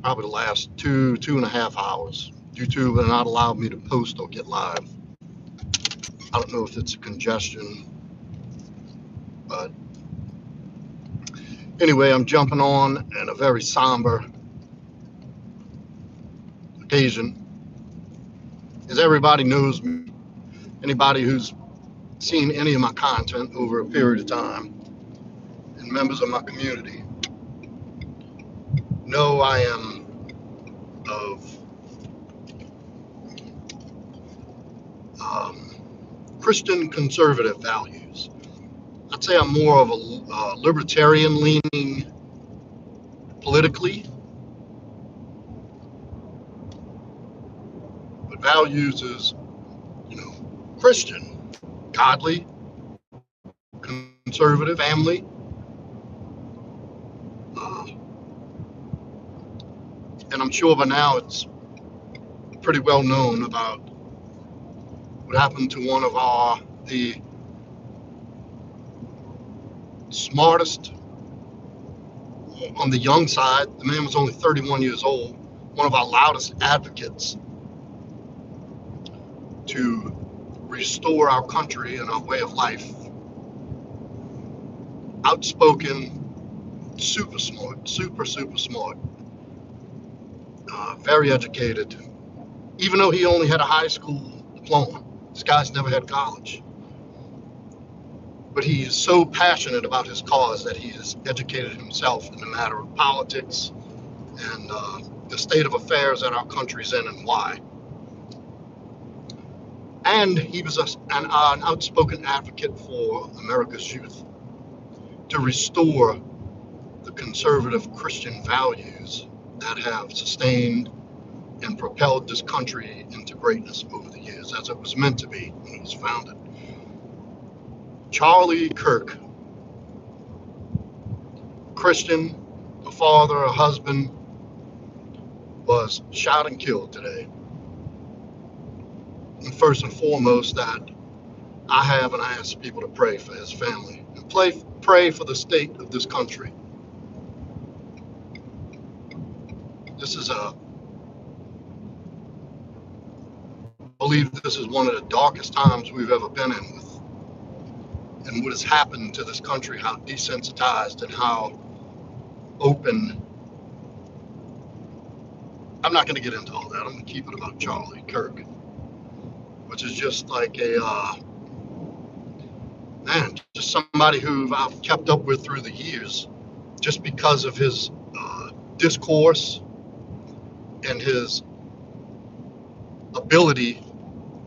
probably the last 2.5 hours. YouTube will not allow me to post or get live. I don't know if it's a congestion, but anyway, I'm jumping on in a very somber occasion. As everybody knows me, anybody who's seen any of my content over a period of time, and members of my community know I am of um, Christian conservative values. I'd say I'm more of a libertarian leaning politically, but values is, Christian, godly, conservative, family. Uh, and I'm sure by now it's pretty well known about what happened to one of the smartest on the young side. The man was only 31 years old, one of our loudest advocates to restore our country and our way of life. Outspoken, super smart, super smart, very educated. Even though he only had a high school diploma, this guy's never had college. But he is so passionate about his cause that he has educated himself in the matter of politics and the state of affairs that our country's in and why. And he was an outspoken advocate for America's youth to restore the conservative Christian values that have sustained and propelled this country into greatness over the years, as it was meant to be when it was founded. Charlie Kirk, Christian, a father, a husband, was shot and killed today. And first and foremost, that I have and I ask people to pray for his family and pray for the state of this country. I believe this is one of the darkest times we've ever been in with, and what has happened to this country, how desensitized and how open. I'm not going to get into all that. I'm going to keep it about Charlie Kirk, which is just like just somebody who I've kept up with through the years, just because of his discourse and his ability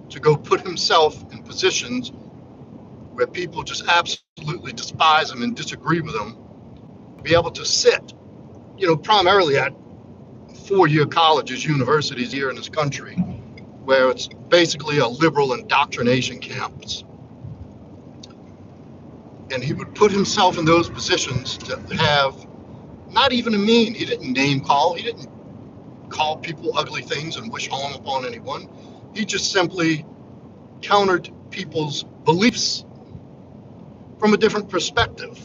to go put himself in positions where people just absolutely despise him and disagree with him, be able to sit, primarily at four-year colleges, universities here in this country, where it's basically a liberal indoctrination campus. And he would put himself in those positions to have not even a mean. He didn't name call. He didn't call people ugly things and wish harm upon anyone. He just simply countered people's beliefs from a different perspective.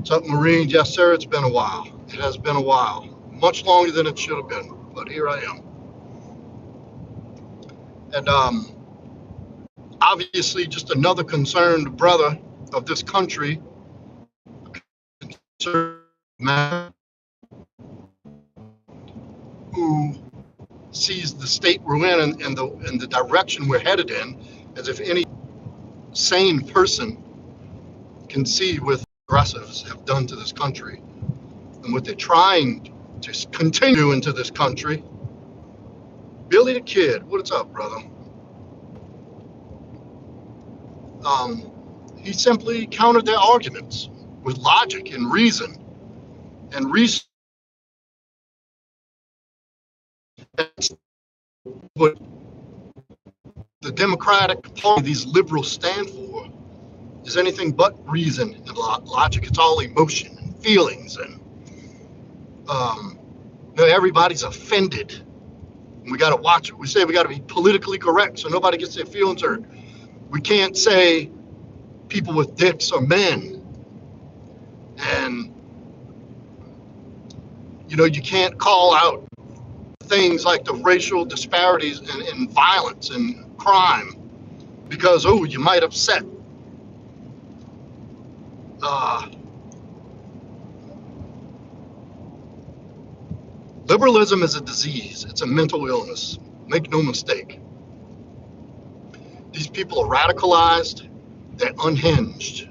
So, Marine, yes, sir, it's been a while. It has been a while. Much longer than it should have been, but here I am. And obviously, just another concerned brother of this country, man who sees the state we're in and the direction we're headed in, as if any sane person can see what progressives have done to this country and what they're trying to continue into this country. Billy the Kid, what's up, brother? He simply countered their arguments with logic and reason and research. What the Democratic Party, these liberals, stand for is anything but reason and logic. It's all emotion and feelings, and everybody's offended. We got to watch it. We say we got to be politically correct so nobody gets their feelings hurt. We can't say people with dicks are men. And, You can't call out things like the racial disparities and violence and crime because, oh, you might upset uh, liberalism is a disease. It's a mental illness. Make no mistake. These people are radicalized. They're unhinged.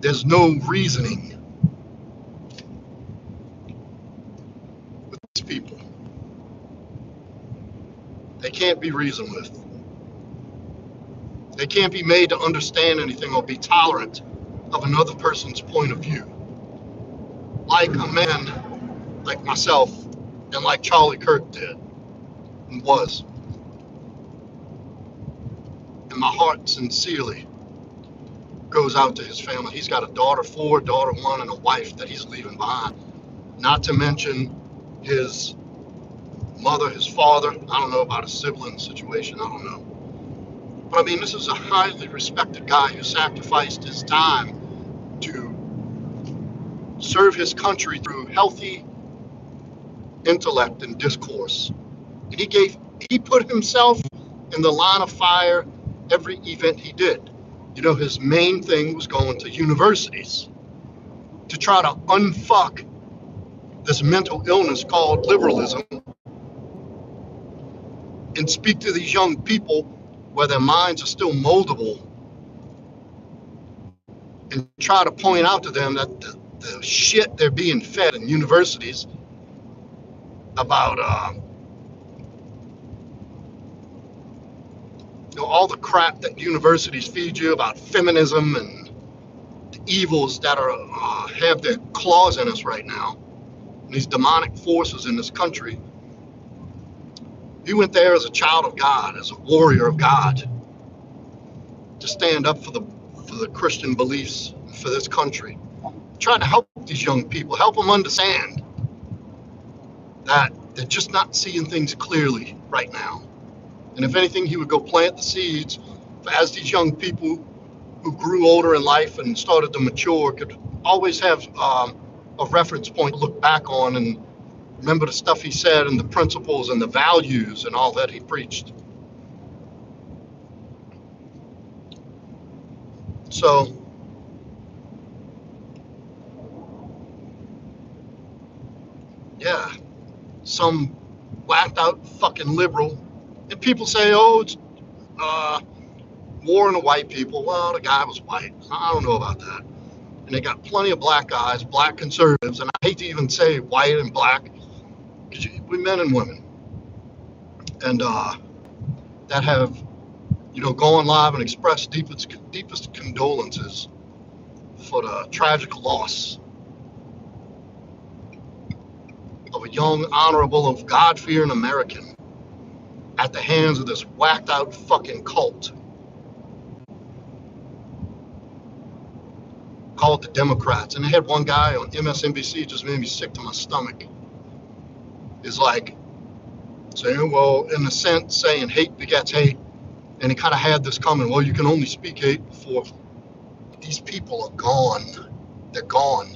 There's no reasoning with these people. They can't be reasoned with. They can't be made to understand anything or be tolerant of another person's point of view. Like a man like myself and like Charlie Kirk did and was. And my heart sincerely goes out to his family. He's got a daughter 4, daughter 1, and a wife that he's leaving behind. Not to mention his mother, his father. I don't know about a sibling situation. I don't know. But I mean, this is a highly respected guy who sacrificed his time to serve his country through healthy intellect and discourse. And he put himself in the line of fire every event he did. His main thing was going to universities to try to unfuck this mental illness called liberalism and speak to these young people where their minds are still moldable and try to point out to them that the shit they're being fed in universities about all the crap that universities feed you about feminism and the evils that are have their claws in us right now, these demonic forces in this country. He went there as a child of God, as a warrior of God, to stand up for the Christian beliefs for this country, trying to help these young people, help them understand that they're just not seeing things clearly right now. And if anything, he would go plant the seeds as these young people who grew older in life and started to mature could always have a reference point to look back on and remember the stuff he said and the principles and the values and all that he preached. So, yeah, some whacked out fucking liberal. And people say, oh, it's war on the white people. Well, the guy was white. I don't know about that. And they got plenty of black guys, black conservatives, and I hate to even say white and black, because we're men and women, and that have, gone live and expressed deepest condolences for the tragic loss of a young, honorable, of God-fearing American at the hands of this whacked out fucking cult called the Democrats. And they had one guy on MSNBC, just made me sick to my stomach. Is like saying, well, in a sense, saying hate begets hate. And he kind of had this coming, well, you can only speak hate before these people are gone. They're gone.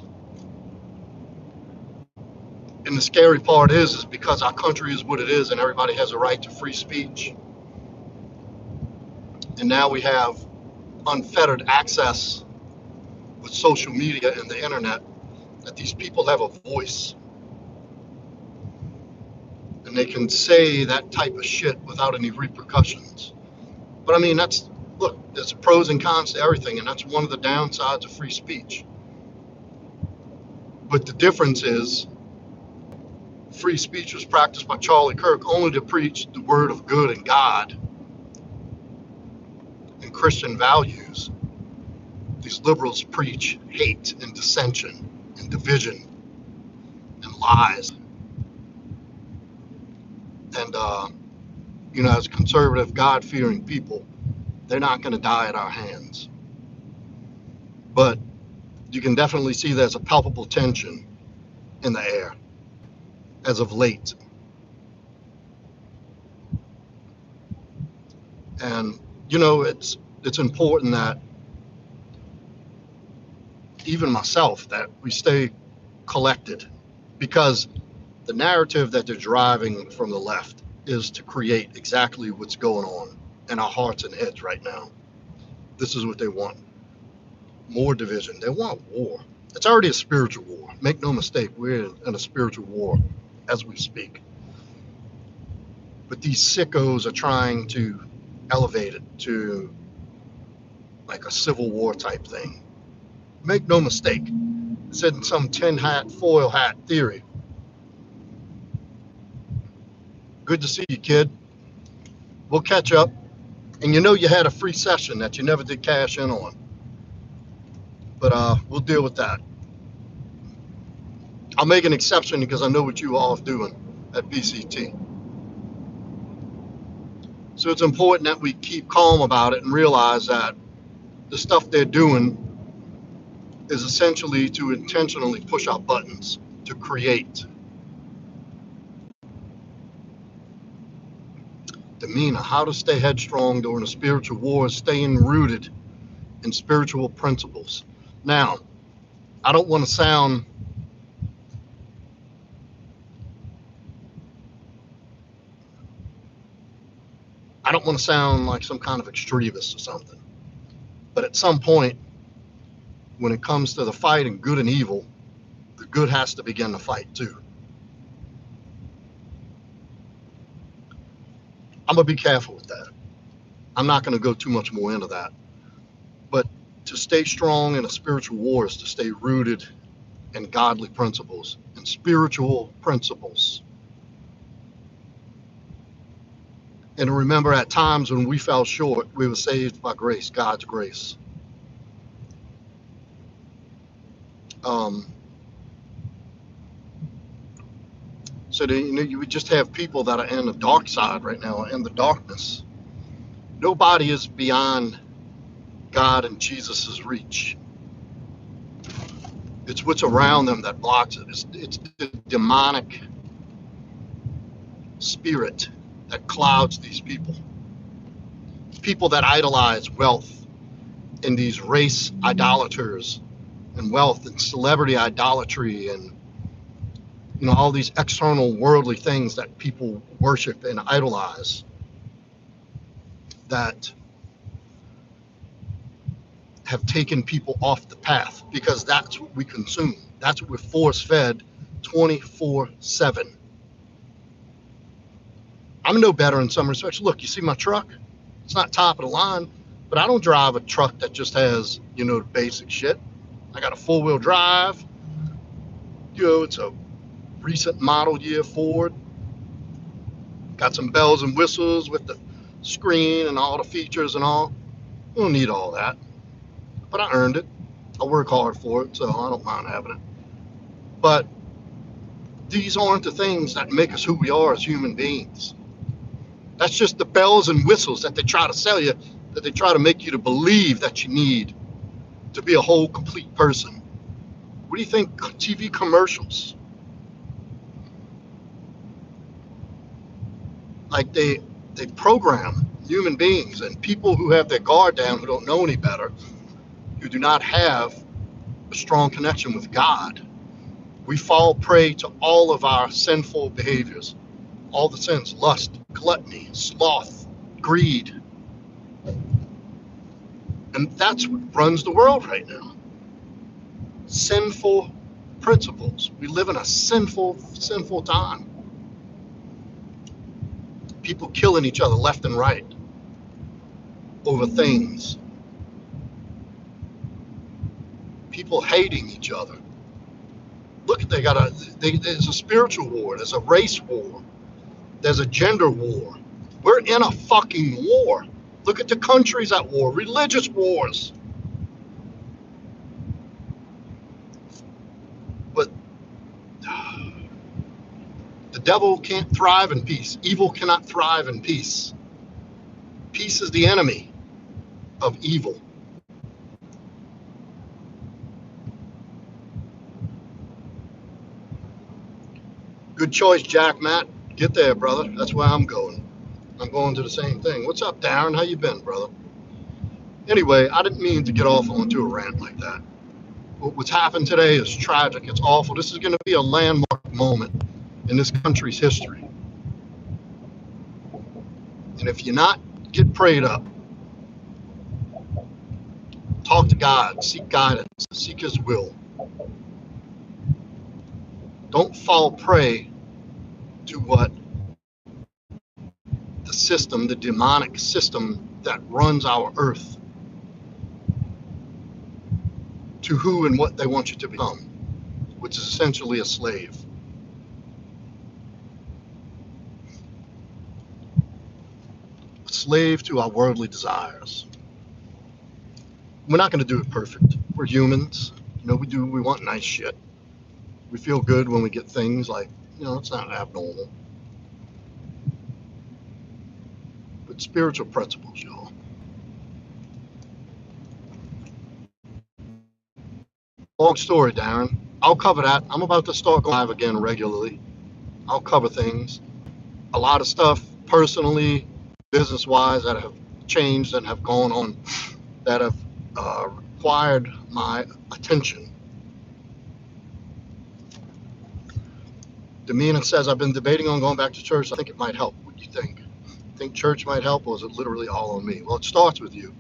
And the scary part is because our country is what it is and everybody has a right to free speech. And now we have unfettered access with social media and the internet, that these people have a voice. And they can say that type of shit without any repercussions. But I mean, look, there's pros and cons to everything, and that's one of the downsides of free speech. But the difference is, free speech was practiced by Charlie Kirk only to preach the word of good and God and Christian values. These liberals preach hate and dissension and division and lies. And, as conservative, God-fearing people, they're not going to die at our hands. But you can definitely see there's a palpable tension in the air as of late. And, it's important that even myself, that we stay collected, because the narrative that they're driving from the left is to create exactly what's going on in our hearts and heads right now. This is what they want. More division. They want war. It's already a spiritual war. Make no mistake, we're in a spiritual war as we speak. But these sickos are trying to elevate it to like a civil war type thing. Make no mistake, it's in some tin hat, foil hat theory. Good to see you, kid. We'll catch up. And you know you had a free session that you never did cash in on. But we'll deal with that. I'll make an exception because I know what you all are doing at BCT. So it's important that we keep calm about it and realize that the stuff they're doing is essentially to intentionally push our buttons to create demeanor, how to stay headstrong during a spiritual war, staying rooted in spiritual principles. Now, I don't want to sound like some kind of extremist or something. But at some point, when it comes to the fight in good and evil, the good has to begin to fight too. I'm going to be careful with that. I'm not going to go too much more into that. But to stay strong in a spiritual war is to stay rooted in godly principles and spiritual principles. And to remember, at times when we fell short, we were saved by grace, God's grace. So you would just have people that are in the dark side right now, in the darkness. Nobody is beyond God and Jesus's reach. It's what's around them that blocks it. It's the demonic spirit that clouds these people. People that idolize wealth, and these race idolaters, and wealth and celebrity idolatry, and all these external worldly things that people worship and idolize, that have taken people off the path, because that's what we consume. That's what we're force fed 24/7. I'm no better in some respects. Look, you see my truck? It's not top of the line, but I don't drive a truck that just has, the basic shit. I got a 4-wheel drive. It's a recent model year Ford. Got some bells and whistles with the screen and all the features and all. I don't need all that, but I earned it. I work hard for it, so I don't mind having it. But these aren't the things that make us who we are as human beings. That's just the bells and whistles that they try to sell you, that they try to make you to believe that you need to be a whole, complete person. What do you think? TV commercials, like they program human beings and people who have their guard down, who don't know any better, who do not have a strong connection with God. We fall prey to all of our sinful behaviors, all the sins: lust, gluttony, sloth, greed. And that's what runs the world right now. Sinful principles. We live in a sinful time. People killing each other left and right over things. People hating each other. Look, there's a spiritual war. There's a race war. There's a gender war. We're in a fucking war. Look at the countries at war. Religious wars. But the devil can't thrive in peace. Evil cannot thrive in peace. Peace is the enemy of evil. Good choice, Jack Matt. Get there, brother. That's where I'm going. I'm going to the same thing. What's up, Darren? How you been, brother? Anyway, I didn't mean to get off onto a rant like that. What's happened today is tragic. It's awful. This is going to be a landmark moment in this country's history. And if you're not, get prayed up. Talk to God. Seek guidance. Seek His will. Don't fall prey to what the system, the demonic system that runs our earth, to who and what they want you to become, which is essentially a slave. A slave to our worldly desires. We're not going to do it perfect. We're humans. We want nice shit. We feel good when we get things like, it's not abnormal. But spiritual principles, y'all. Long story, Darren. I'll cover that. I'm about to start going live again regularly. I'll cover things. A lot of stuff personally, business-wise, that have changed and have gone on that have required my attention. Demeana says, I've been debating on going back to church. I think it might help. What do you think? Think church might help, or is it literally all on me? Well, it starts with you.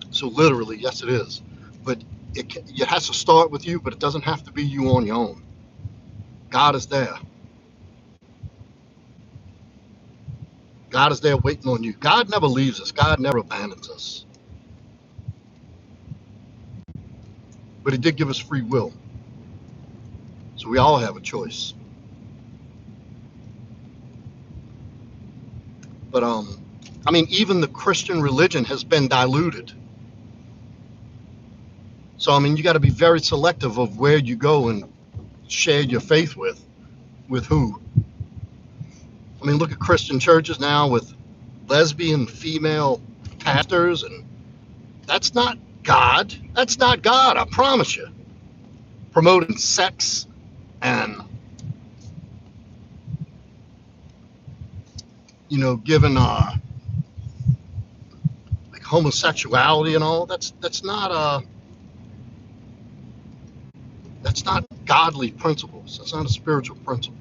So literally, yes, it is. But it has to start with you, but it doesn't have to be you on your own. God is there. God is there waiting on you. God never leaves us. God never abandons us. But He did give us free will. So we all have a choice. But even the Christian religion has been diluted. So you got to be very selective of where you go and share your faith with who. Look at Christian churches now with lesbian female pastors, and that's not God. That's not God, I promise you. Promoting sex and giving like homosexuality and all. That's not godly principles. That's not a spiritual principle.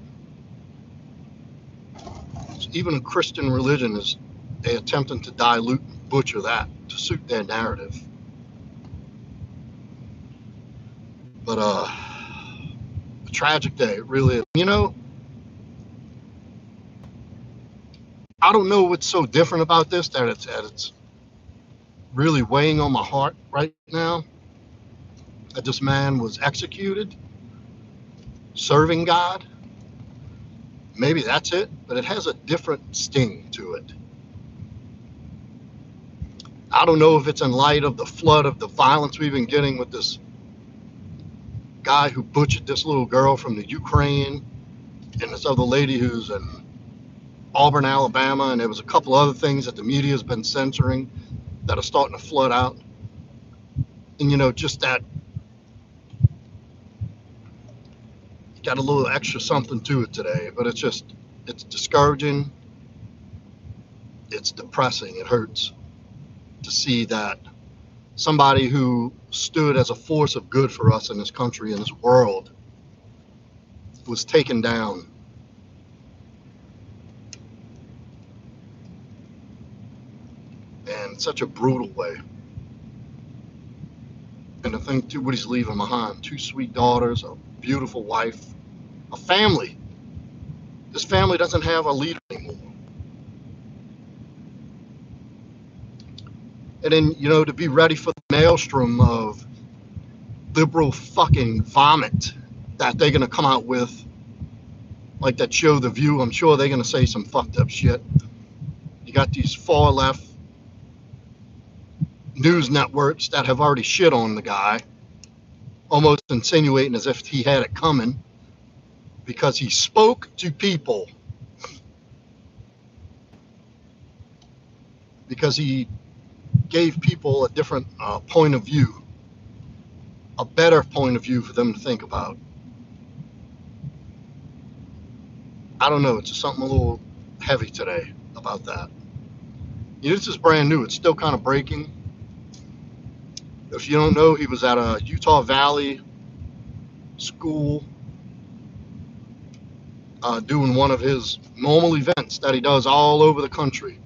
So even a Christian religion is attempting to dilute and butcher that to suit their narrative. But a tragic day, it really is. I don't know what's so different about this that it's really weighing on my heart right now. That this man was executed, serving God. Maybe that's it, but it has a different sting to it. I don't know if it's in light of the flood of the violence we've been getting with this guy who butchered this little girl from the Ukraine and this other lady who's in Auburn, Alabama, and there was a couple other things that the media has been censoring that are starting to flood out. And just that got a little extra something to it today, but it's discouraging. It's depressing. It hurts to see that somebody who stood as a force of good for us in this country, in this world, was taken down. And such a brutal way. And to think too what he's leaving behind, 2 sweet daughters, a beautiful wife, a family. This family doesn't have a leader anymore. And then, to be ready for the maelstrom of liberal fucking vomit that they're going to come out with, like that show The View. I'm sure they're going to say some fucked up shit. You got these far left news networks that have already shit on the guy, almost insinuating as if he had it coming because he spoke to people, because he gave people a different point of view, a better point of view for them to think about. I don't know, it's just something a little heavy today about that. This is brand new. It's still kind of breaking. If you don't know, he was at a Utah Valley school doing one of his normal events that he does all over the country.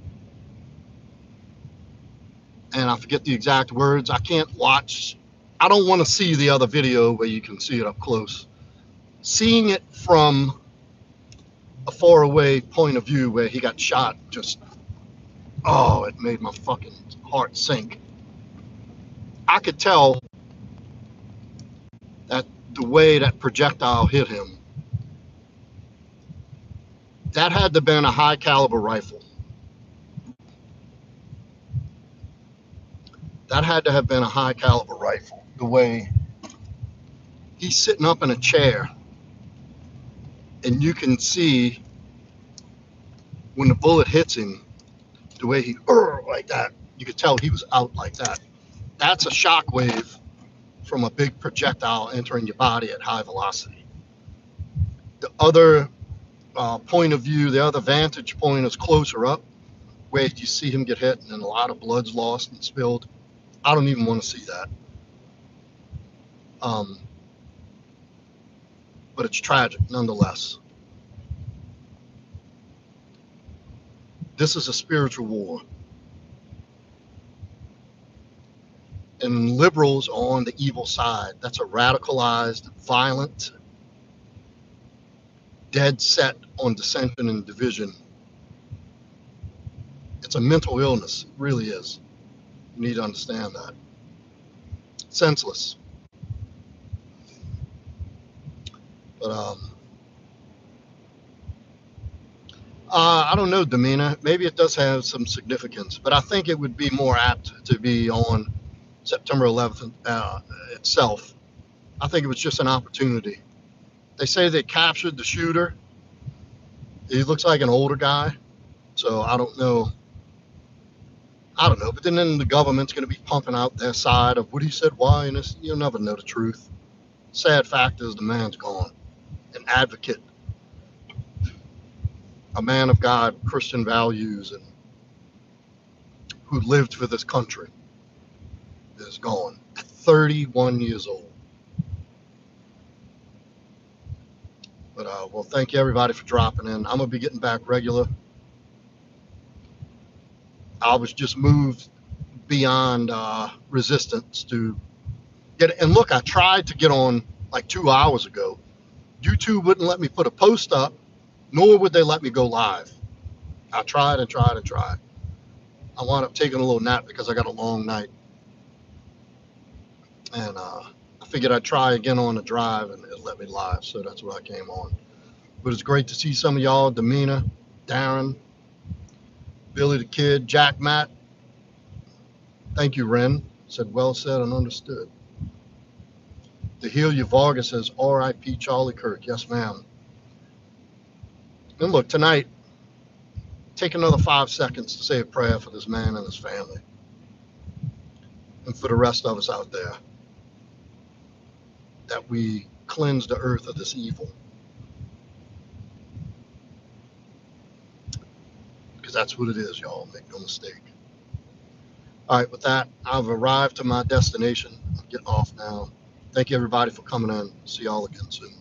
And I forget the exact words. I can't watch. I don't want to see the other video where you can see it up close. Seeing it from a far away point of view where he got shot, just, oh, it made my fucking heart sink. I could tell that the way that projectile hit him, that had to have been a high caliber rifle. That had to have been a high caliber rifle. The way he's sitting up in a chair, and you can see when the bullet hits him, the way he like that, you could tell he was out like that. That's a shock wave from a big projectile entering your body at high velocity. The other point of view, the other vantage point is closer up, where you see him get hit and a lot of blood's lost and spilled. I don't even want to see that. But it's tragic nonetheless. This is a spiritual war. And liberals are on the evil side. That's a radicalized, violent, dead set on dissension and division. It's a mental illness. It really is. You need to understand that. Senseless. But I don't know, Domina. Maybe it does have some significance, but I think it would be more apt to be on September 11th itself. I think it was just an opportunity. They say they captured the shooter. He looks like an older guy, so I don't know. But then the government's going to be pumping out their side of what he said, why, and this, you'll never know the truth. Sad fact is the man's gone. An advocate, a man of God, Christian values, and who lived for this country is gone at 31 years old. But well, thank you everybody for dropping in. I'm gonna be getting back regular. I was just moved beyond resistance to get it. And look, I tried to get on like 2 hours ago. YouTube wouldn't let me put a post up, nor would they let me go live. I tried and tried and tried. I wound up taking a little nap because I got a long night. And I figured I'd try again on the drive, and it let me live, so that's why I came on. But it's great to see some of y'all, Demina, Darren, Billy the Kid, Jack Matt. Thank you, Ren. Said, well said and understood. Dehelia Vargas says, R.I.P. Charlie Kirk. Yes, ma'am. And look, tonight, take another 5 seconds to say a prayer for this man and his family, and for the rest of us out there, that we cleanse the earth of this evil. Because that's what it is, y'all. Make no mistake. All right, with that, I've arrived to my destination. I'm getting off now. Thank you, everybody, for coming in. See y'all again soon.